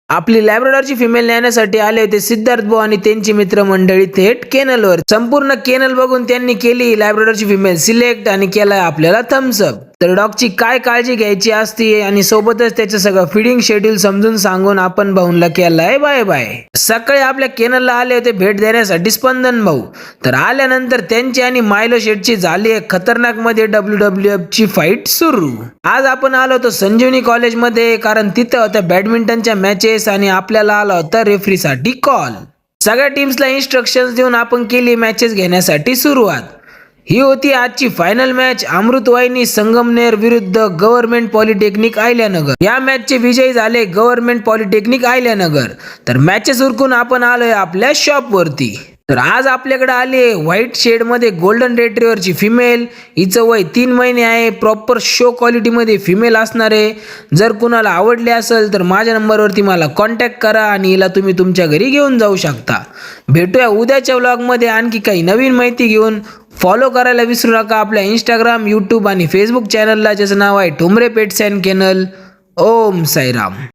आपली लॅब्राडॉरची फिमेल नेण्यासाठी आले होते सिद्धार्थ भाऊ आणि त्यांची मित्रमंडळी थेट केनलवर. संपूर्ण केनल बघून त्यांनी केली लॅब्राडॉरची फिमेल सिलेक्ट आणि केलाय आपल्याला थम्स अप. तर डॉगची काय काळजी घ्यायची असते आणि सोबतच त्याचं सगळं फिडिंग शेड्यूल समजून सांगून आपण भाऊंला केलाय बाय बाय. सकाळी आपल्या केनलला आले होते भेट देण्यासाठी स्पंदन भाऊ. तर आल्यानंतर त्यांची आणि मायलो शेटची झाली एक खतरनाक मध्ये WWF ची फाईट सुरू. आज आपण आलो होतो संजीवनी कॉलेजमध्ये कारण तिथं होत्या बॅडमिंटनच्या मॅचेस आणि आपल्याला आला होता रेफरीसाठी कॉल. सगळ्या टीम्सला इन्स्ट्रक्शन्स देऊन आपण केली मॅचेस घेण्यासाठी सुरुवात. ही होती आजची फायनल मॅच अमृतवाहिनी संगमनेर विरुद्ध गव्हर्नमेंट पॉलिटेक्निक अहिल्यानगर. या मॅचचे विजयी झाले गव्हर्नमेंट पॉलिटेक्निक अहिल्यानगर. तर मॅचेस उरकून आपण आलोय आपल्या शॉपवरती. तर आज आपल्याकडे आली आहे व्हाईट शेड मध्ये गोल्डन रेट्रीव्हरची फिमेल. हिचं वय 3 महिने आहे. प्रॉपर शो क्वालिटी मध्ये फिमेल असणार आहे. जर कुणाला आवडली असेल तर माझ्या नंबरवरती मला कॉन्टॅक्ट करा आणि हिला तुम्ही तुमच्या घरी घेऊन जाऊ शकता. भेटूया उद्याच्या व्लॉग मध्ये आणखी काही नवीन माहिती घेऊन. फॉलो करायला विसरू नका आपल्या इंस्टाग्राम, यूट्यूब आणि फेसबुक चॅनलला, ज्याचं नाव आहे Thombare pets and kennel. Om Sairam.